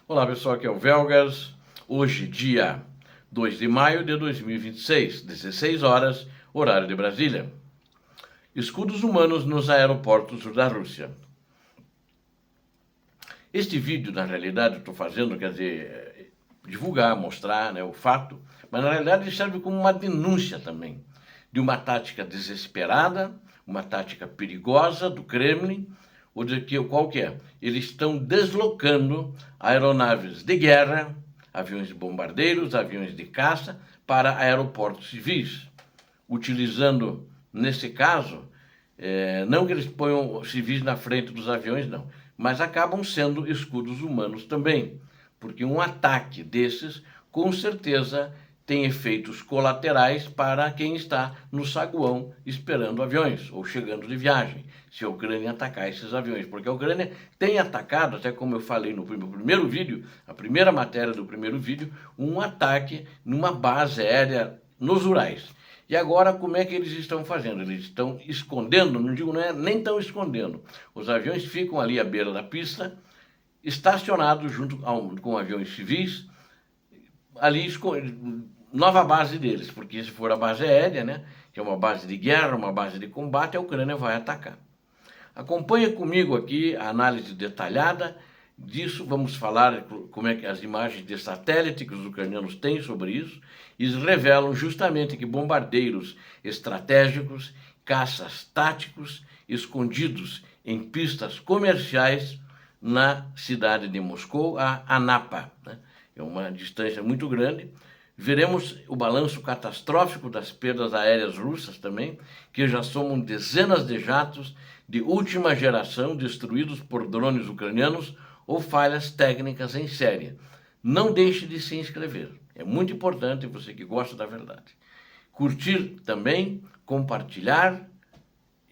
Olá pessoal, aqui é o Velgas. Hoje, dia 2 de maio de 2026, 16 horas, horário de Brasília. Escudos humanos nos aeroportos da Rússia. Este vídeo, na realidade, eu estou fazendo, quer dizer, divulgar, mostrar, né, o fato, mas na realidade ele serve como uma denúncia também de uma tática desesperada, uma tática perigosa do Kremlin, qual que é? Eles estão deslocando aeronaves de guerra, aviões de bombardeiros, aviões de caça, para aeroportos civis, utilizando, nesse caso, não que eles ponham civis na frente dos aviões, não, mas acabam sendo escudos humanos também, porque um ataque desses, com certeza, tem efeitos colaterais para quem está no saguão esperando aviões ou chegando de viagem, se a Ucrânia atacar esses aviões. Porque a Ucrânia tem atacado, até como eu falei no primeiro vídeo, a primeira matéria do primeiro vídeo, um ataque numa base aérea nos Urais. E agora, como é que eles estão fazendo? Eles estão escondendo, não digo nem estão escondendo. Os aviões ficam ali à beira da pista, estacionados junto com aviões civis, ali nova base deles, porque se for a base aérea, né, que é uma base de guerra, uma base de combate, a Ucrânia vai atacar. Acompanha comigo aqui a análise detalhada disso, vamos falar como é que as imagens de satélite que os ucranianos têm sobre isso, eles revelam justamente que bombardeiros estratégicos, caças táticos, escondidos em pistas comerciais na cidade de Moscou, a Anapa, né? É uma distância muito grande. Veremos o balanço catastrófico das perdas aéreas russas também, que já somam dezenas de jatos de última geração destruídos por drones ucranianos ou falhas técnicas em série. Não deixe de se inscrever. É muito importante, você que gosta da verdade. Curtir também, compartilhar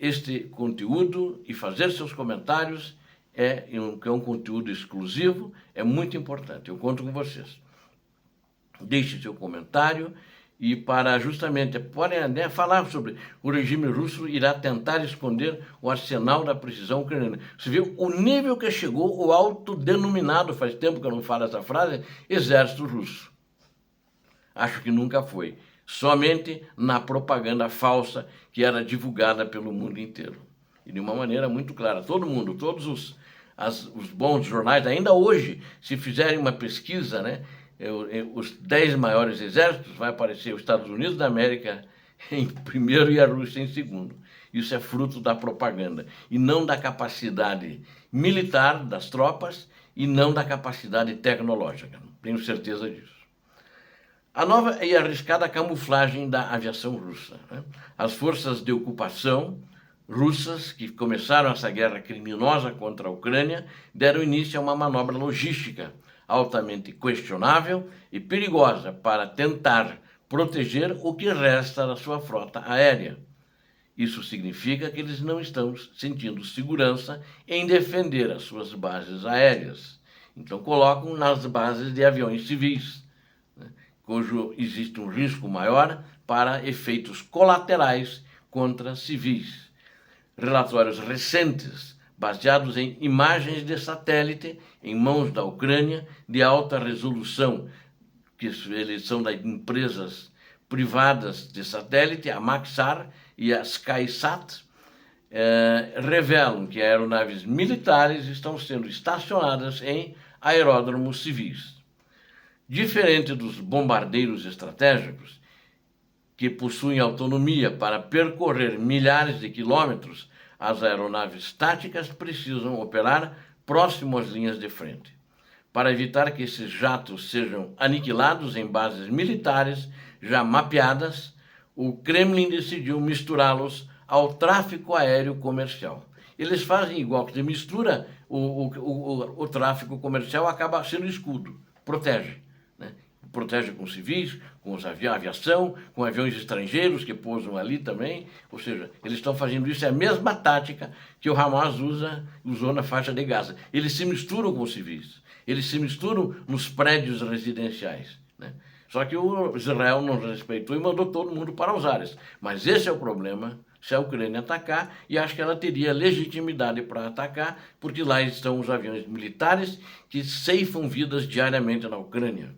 este conteúdo e fazer seus comentários, que é um conteúdo exclusivo, é muito importante. Eu conto com vocês. Deixe seu comentário e para justamente podem falar sobre o regime russo irá tentar esconder o arsenal da precisão ucraniana. Você viu o nível que chegou o autodenominado, faz tempo que eu não falo essa frase, exército russo. Acho que nunca foi. Somente na propaganda falsa que era divulgada pelo mundo inteiro. E de uma maneira muito clara. Todo mundo, todos os bons jornais, ainda hoje, se fizerem uma pesquisa, né, os 10 maiores exércitos, vai aparecer os Estados Unidos da América em primeiro e a Rússia em segundo. Isso é fruto da propaganda e não da capacidade militar das tropas e não da capacidade tecnológica. Tenho certeza disso. A nova e arriscada camuflagem da aviação russa, né? As forças de ocupação russas, que começaram essa guerra criminosa contra a Ucrânia, deram início a uma manobra logística altamente questionável e perigosa para tentar proteger o que resta da sua frota aérea. Isso significa que eles não estão sentindo segurança em defender as suas bases aéreas. Então colocam nas bases de aviões civis, né, cujo existe um risco maior para efeitos colaterais contra civis. Relatórios recentes, baseados em imagens de satélite em mãos da Ucrânia, de alta resolução, que eles são das empresas privadas de satélite, a Maxar e a SkySat, revelam que aeronaves militares estão sendo estacionadas em aeródromos civis. Diferente dos bombardeiros estratégicos, que possuem autonomia para percorrer milhares de quilômetros, as aeronaves táticas precisam operar próximo às linhas de frente. Para evitar que esses jatos sejam aniquilados em bases militares já mapeadas, o Kremlin decidiu misturá-los ao tráfico aéreo comercial. Eles fazem igual, que se mistura o tráfico comercial, acaba sendo escudo, protege. Protege com civis, com a aviação, com aviões estrangeiros que pousam ali também. Ou seja, eles estão fazendo isso, é a mesma tática que o Hamas usou na faixa de Gaza. Eles se misturam com civis, eles se misturam nos prédios residenciais, né? Só que o Israel não respeitou e mandou todo mundo para os ares. Mas esse é o problema se a Ucrânia atacar, e acho que ela teria legitimidade para atacar, porque lá estão os aviões militares que ceifam vidas diariamente na Ucrânia.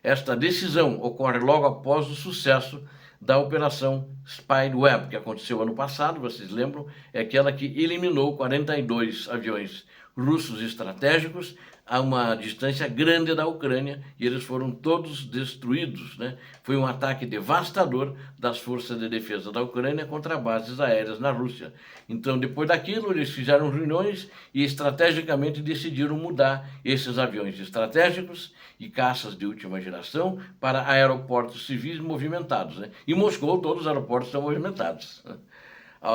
Esta decisão ocorre logo após o sucesso da Operação Spiderweb, que aconteceu ano passado, vocês lembram, é aquela que eliminou 42 aviões russos estratégicos a uma distância grande da Ucrânia, e eles foram todos destruídos, né? Foi um ataque devastador das forças de defesa da Ucrânia contra bases aéreas na Rússia. Então, depois daquilo, eles fizeram reuniões e estrategicamente decidiram mudar esses aviões estratégicos e caças de última geração para aeroportos civis movimentados, né? Em Moscou, todos os aeroportos são movimentados.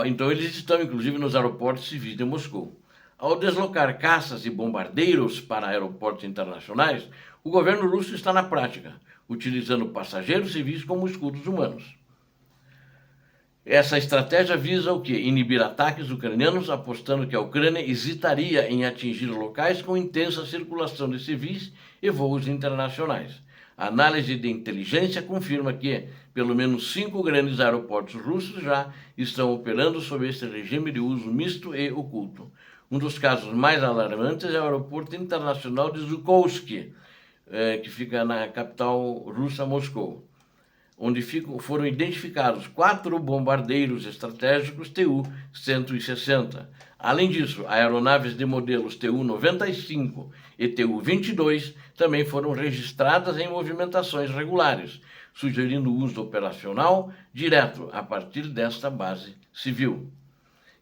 Então, eles estão, inclusive, nos aeroportos civis de Moscou. Ao deslocar caças e bombardeiros para aeroportos internacionais, o governo russo está na prática, utilizando passageiros civis como escudos humanos. Essa estratégia visa o quê? Inibir ataques ucranianos, apostando que a Ucrânia hesitaria em atingir locais com intensa circulação de civis e voos internacionais. A análise de inteligência confirma que pelo menos 5 grandes aeroportos russos já estão operando sob esse regime de uso misto e oculto. Um dos casos mais alarmantes é o aeroporto internacional de Zhukovsky, que fica na capital russa, Moscou, onde foram identificados 4 bombardeiros estratégicos Tu-160. Além disso, aeronaves de modelos Tu-95 e Tu-22 também foram registradas em movimentações regulares, sugerindo o uso operacional direto a partir desta base civil.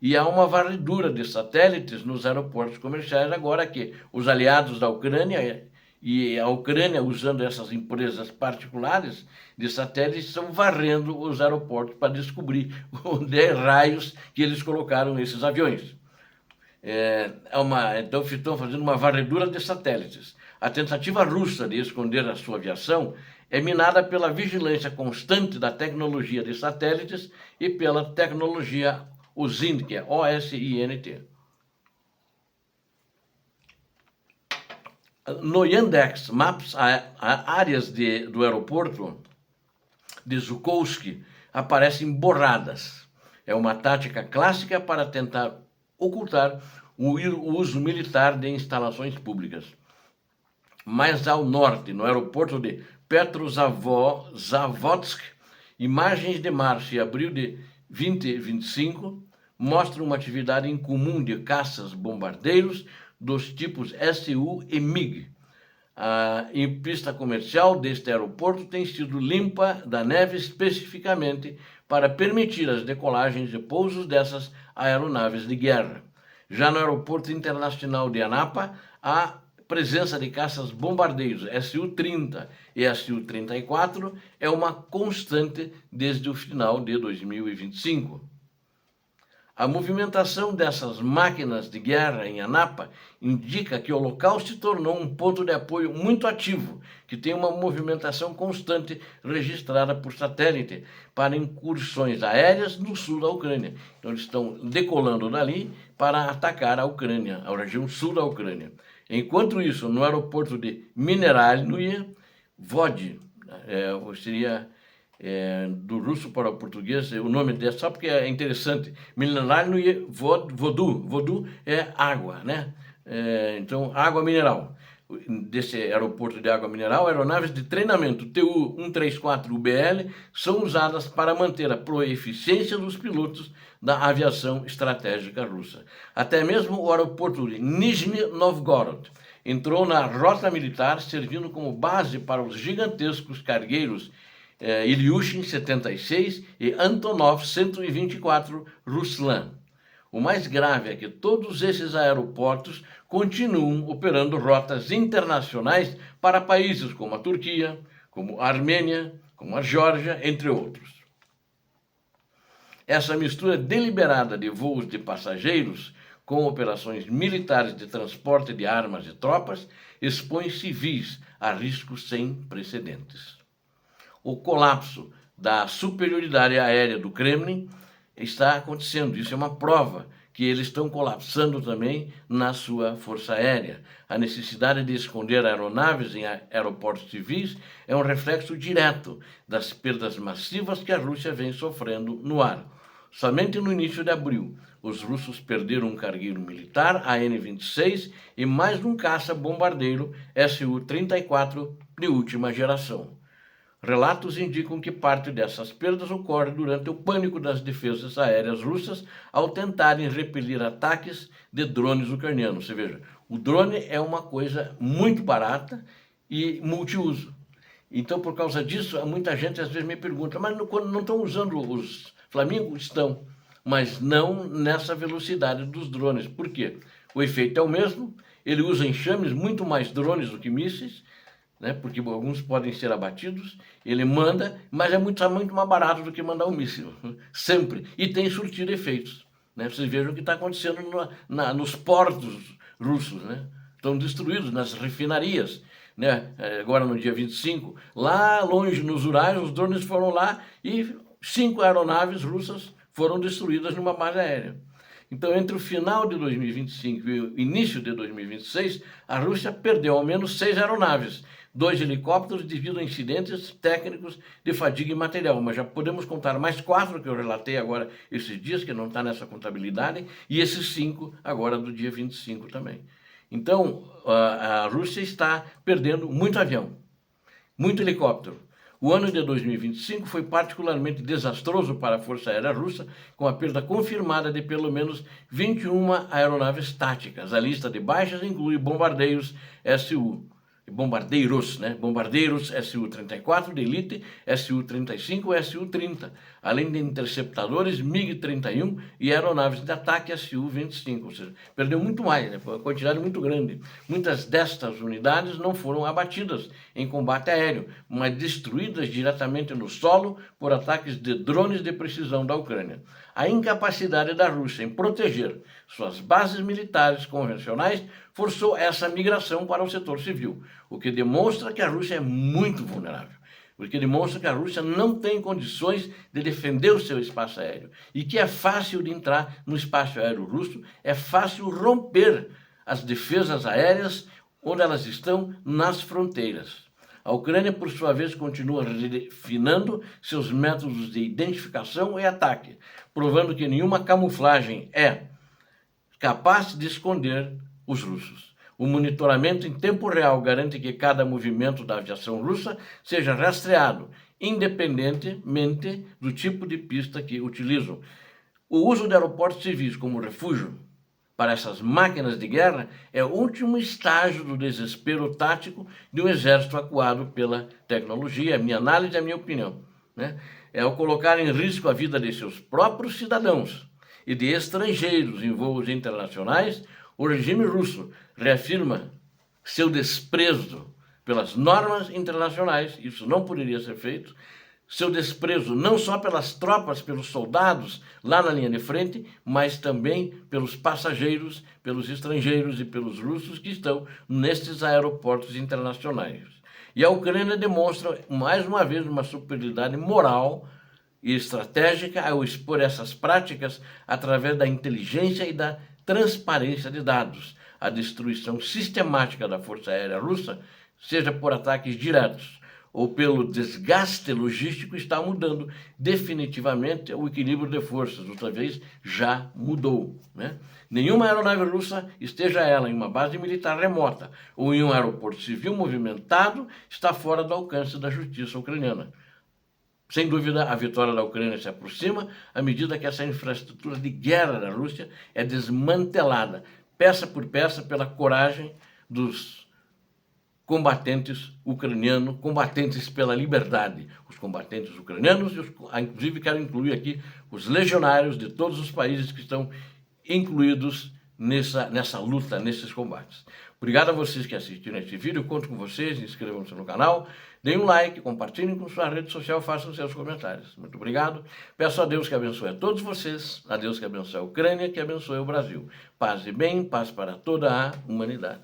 E há uma varredura de satélites nos aeroportos comerciais agora que os aliados da Ucrânia e a Ucrânia, usando essas empresas particulares de satélites, estão varrendo os aeroportos para descobrir onde é raios que eles colocaram esses aviões. Então estão fazendo uma varredura de satélites. A tentativa russa de esconder a sua aviação é minada pela vigilância constante da tecnologia de satélites e pela tecnologia OSINT, que é OSINT. No Yandex Maps, áreas do aeroporto de Zhukovsky aparecem borradas. É uma tática clássica para tentar ocultar o uso militar de instalações públicas. Mais ao norte, no aeroporto de Petrozavodsk, imagens de março e abril de 2025 mostram uma atividade incomum de caças-bombardeiros dos tipos Su e MiG. A pista comercial deste aeroporto tem sido limpa da neve especificamente para permitir as decolagens e pousos dessas aeronaves de guerra. Já no aeroporto internacional de Anapa, a presença de caças-bombardeiros Su-30 e Su-34 é uma constante desde o final de 2025. A movimentação dessas máquinas de guerra em Anapa indica que o local se tornou um ponto de apoio muito ativo, que tem uma movimentação constante registrada por satélite para incursões aéreas no sul da Ucrânia. Então eles estão decolando dali para atacar a Ucrânia, a região sul da Ucrânia. Enquanto isso, no aeroporto de Mineralny Vod, seria do russo para o português, o nome dessa, só porque é interessante, Mineralny Vodu é água, né? Então, água mineral. Desse aeroporto de água mineral, aeronaves de treinamento Tu-134UBL são usadas para manter a proeficiência dos pilotos da aviação estratégica russa. Até mesmo o aeroporto de Nizhny Novgorod entrou na rota militar, servindo como base para os gigantescos cargueiros Ilyushin 76 e Antonov 124 Ruslan. O mais grave é que todos esses aeroportos continuam operando rotas internacionais para países como a Turquia, como a Armênia, como a Geórgia, entre outros. Essa mistura deliberada de voos de passageiros com operações militares de transporte de armas e tropas expõe civis a riscos sem precedentes. O colapso da superioridade aérea do Kremlin está acontecendo. Isso é uma prova que eles estão colapsando também na sua força aérea. A necessidade de esconder aeronaves em aeroportos civis é um reflexo direto das perdas massivas que a Rússia vem sofrendo no ar. Somente no início de abril, os russos perderam um cargueiro militar, a N-26, e mais um caça-bombardeiro Su-34 de última geração. Relatos indicam que parte dessas perdas ocorre durante o pânico das defesas aéreas russas ao tentarem repelir ataques de drones ucranianos. Você veja, o drone é uma coisa muito barata e multiuso. Então, por causa disso, muita gente às vezes me pergunta, mas quando não estão usando os Flamingos? Estão, mas não nessa velocidade dos drones. Por quê? O efeito é o mesmo, ele usa enxames, muito mais drones do que mísseis, né, porque alguns podem ser abatidos, ele manda, mas é muito mais barato do que mandar um míssil, sempre, e tem surtido efeitos. Né? Vocês vejam o que está acontecendo nos portos russos, né? Estão destruídos nas refinarias. Né? Agora no dia 25, lá longe nos Urais, os drones foram lá e 5 aeronaves russas foram destruídas numa base aérea. Então, entre o final de 2025 e o início de 2026, a Rússia perdeu ao menos 6 aeronaves, 2 helicópteros devido a incidentes técnicos de fadiga e material. Mas já podemos contar mais 4 que eu relatei agora esses dias, que não está nessa contabilidade, e esses 5 agora do dia 25 também. Então, a Rússia está perdendo muito avião, muito helicóptero. O ano de 2025 foi particularmente desastroso para a Força Aérea Russa, com a perda confirmada de pelo menos 21 aeronaves táticas. A lista de baixas inclui bombardeiros bombardeiros Su-34 de elite, Su-35 e Su-30, além de interceptadores MiG-31 e aeronaves de ataque Su-25, ou seja, perdeu muito mais, né? Foi uma quantidade muito grande. Muitas destas unidades não foram abatidas em combate aéreo, mas destruídas diretamente no solo por ataques de drones de precisão da Ucrânia. A incapacidade da Rússia em proteger suas bases militares convencionais forçou essa migração para o setor civil, o que demonstra que a Rússia é muito vulnerável, porque demonstra que a Rússia não tem condições de defender o seu espaço aéreo e que é fácil de entrar no espaço aéreo russo, é fácil romper as defesas aéreas onde elas estão nas fronteiras. A Ucrânia, por sua vez, continua refinando seus métodos de identificação e ataque, provando que nenhuma camuflagem é capaz de esconder os russos. O monitoramento em tempo real garante que cada movimento da aviação russa seja rastreado, independentemente do tipo de pista que utilizam. O uso de aeroportos civis como refúgio para essas máquinas de guerra é o último estágio do desespero tático de um exército acuado pela tecnologia. A minha análise, a minha opinião, né? É ao colocar em risco a vida de seus próprios cidadãos e de estrangeiros em voos internacionais, o regime russo reafirma seu desprezo pelas normas internacionais, isso não poderia ser feito, seu desprezo não só pelas tropas, pelos soldados lá na linha de frente, mas também pelos passageiros, pelos estrangeiros e pelos russos que estão nestes aeroportos internacionais. E a Ucrânia demonstra, mais uma vez, uma superioridade moral e estratégica ao expor essas práticas através da inteligência e da transparência de dados. A destruição sistemática da Força Aérea Russa, seja por ataques diretos ou pelo desgaste logístico, está mudando definitivamente o equilíbrio de forças. Outra vez, já mudou, né? Nenhuma aeronave russa, esteja ela em uma base militar remota ou em um aeroporto civil movimentado, está fora do alcance da justiça ucraniana. Sem dúvida, a vitória da Ucrânia se aproxima à medida que essa infraestrutura de guerra da Rússia é desmantelada, peça por peça, pela coragem dos combatentes ucranianos, combatentes pela liberdade. Os combatentes ucranianos, inclusive quero incluir aqui os legionários de todos os países que estão incluídos nessa luta, nesses combates. Obrigado a vocês que assistiram este vídeo, conto com vocês, inscrevam-se no canal, deem um like, compartilhem com sua rede social, façam seus comentários. Muito obrigado. Peço a Deus que abençoe a todos vocês, a Deus que abençoe a Ucrânia, que abençoe o Brasil. Paz e bem, paz para toda a humanidade.